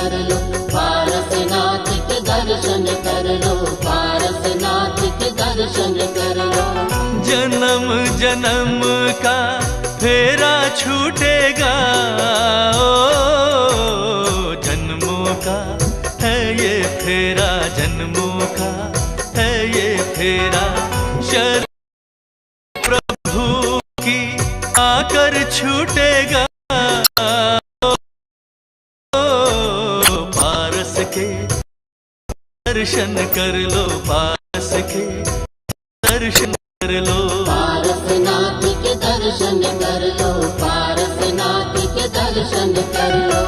कर लो, पारसनाथ के दर्शन कर लो, पारसनाथ के दर्शन कर लो। जन्म जन्म का फेरा छूटेगा, ओ जन्मों का है ये फेरा, जन्मों का है ये फेरा। शरण प्रभु की आकर छूटेगा, पारस के दर्शन कर लो, पारस के दर्शन कर लो। पारसनाथ के दर्शन कर लो, पारसनाथ के दर्शन कर लो।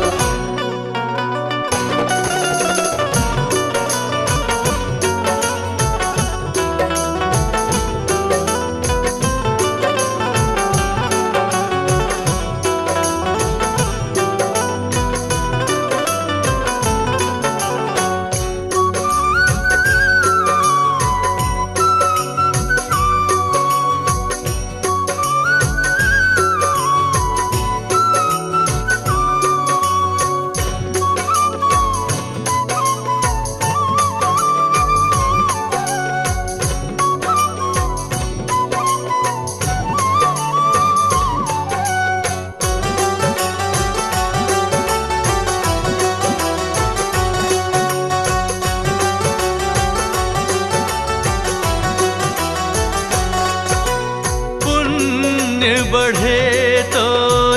बढ़े तो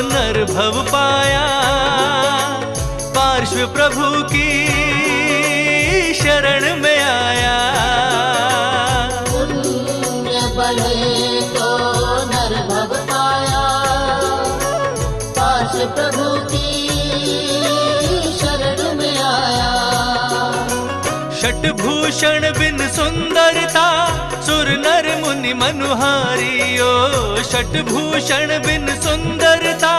नर भव पाया, पार्श्व प्रभु की शरण में आया। पुण्य बढ़े तो नर भव पाया, पार्श्व प्रभु की शरण में आया। षटभूषण बिन सुंदरता सुर नर मुनि मनुहारी, ओ षटभूषण बिन सुंदरता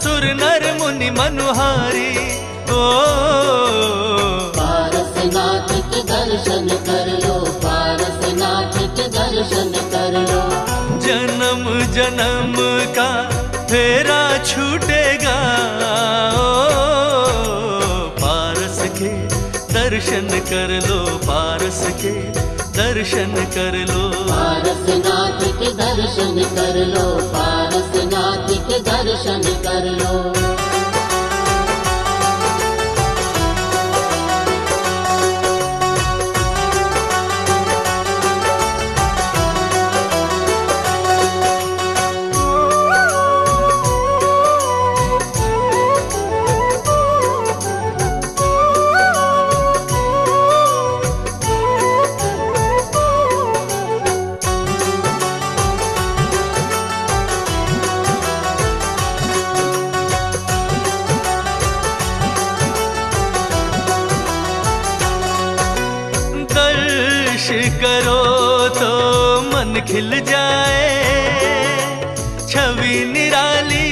सुर नर मुनि मनुहारी। ओ पारसनाथ के दर्शन कर लो, पारसनाथ के दर्शन कर लो। जन्म जन्म का फेरा छूटेगा, ओ पारस के दर्शन कर लो, पारस के दर्शन कर लो। पारसनाथ के दर्शन कर लो, पारसनाथ के दर्शन कर लो। करो तो मन खिल जाए, छवि निराली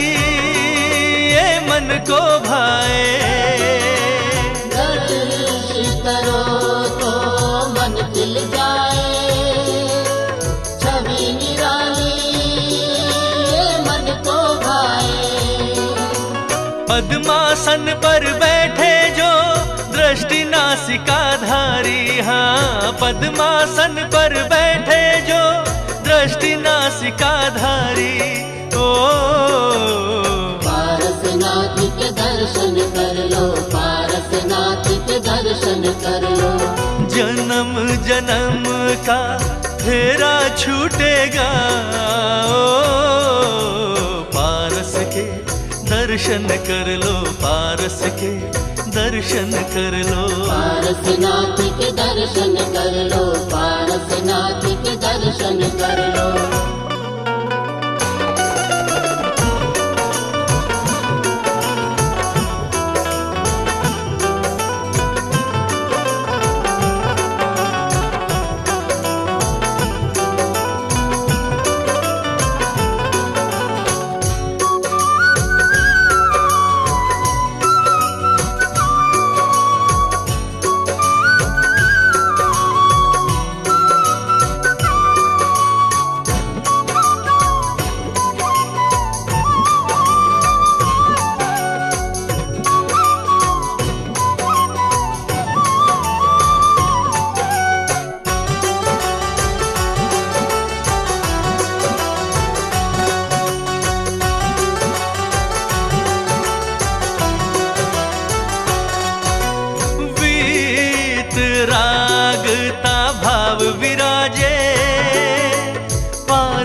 ये मन को भाए। दर्श करो तो मन खिल जाए, छवि निराली ये मन को भाए। पद्मासन पर बैठे जो दृष्टि नासिकाधारी, हाँ पद्मासन पर बैठे जो दृष्टि नासिकाधारी। ओ पारसनाथ के दर्शन कर लो, पारसनाथ के दर्शन कर लो। जन्म जन्म का फेरा छूटेगा, ओ पारस के दर्शन कर लो, पारस के दर्शन कर लो। पारसनाथ के दर्शन कर लो, पारसनाथ के दर्शन कर लो।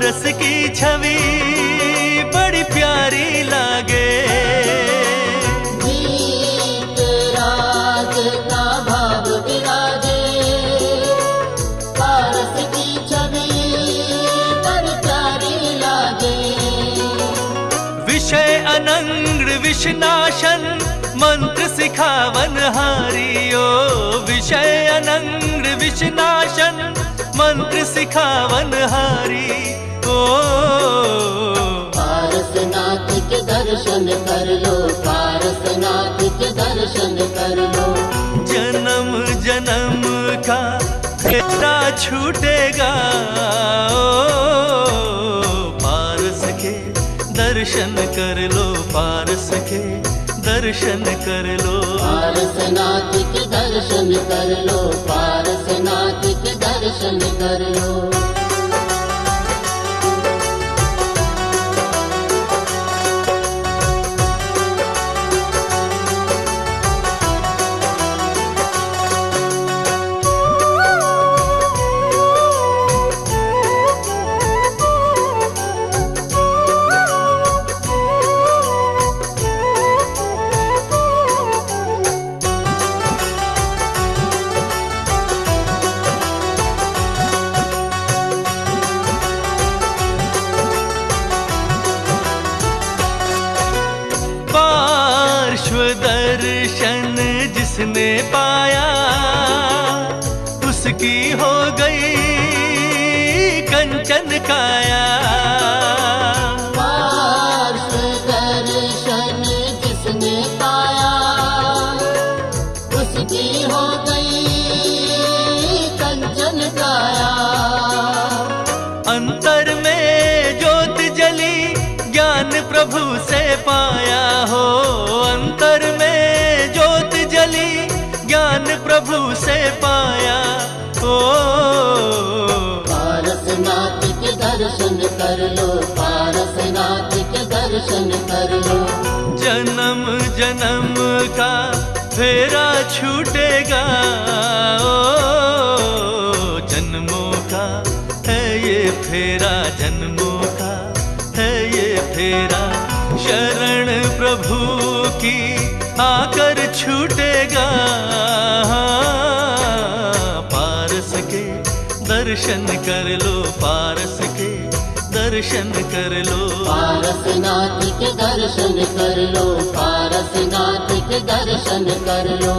पारस की छवि बड़ी प्यारी लागे। गीत राग का भाव विराजे, पारस की छवि बड़ी प्यारी लागे। विषय अनंग विषनाशन मंत्र सिखावन हारियो, विषय अनंग विषनाशन मंत्र सिखावन हारी। ओ पारसनाथ के दर्शन कर लो, पारसनाथ के दर्शन कर लो। जन्म जन्म का फेरा छूटेगा, ओ पारस के दर्शन कर लो, पारस के दर्शन कर लो। पारसनाथ के दर्शन कर लो, पारसनाथ के दर्शन कर लो। दर्शन जिसने पाया उसकी हो गई कंचन काया। पार्श्व दर्शन जिसने पाया उसकी हो गई कंचन काया। अंतर में ज्योत जली ज्ञान प्रभु से पाया हो, अंतर में ज्योत जली ज्ञान प्रभु से पाया। ओ पारसनाथ के दर्शन कर लो, पारसनाथ के दर्शन कर लो। जन्म जन्म का फेरा छूटेगा, ओ जन्मों का है ये फेरा, जन्मों का है ये फेरा। शरण प्रभु की आकर छूटेगा, पारस के दर्शन कर लो, पारस के दर्शन कर लो। पारसनाथ के दर्शन कर लो, पारसनाथ के दर्शन कर लो।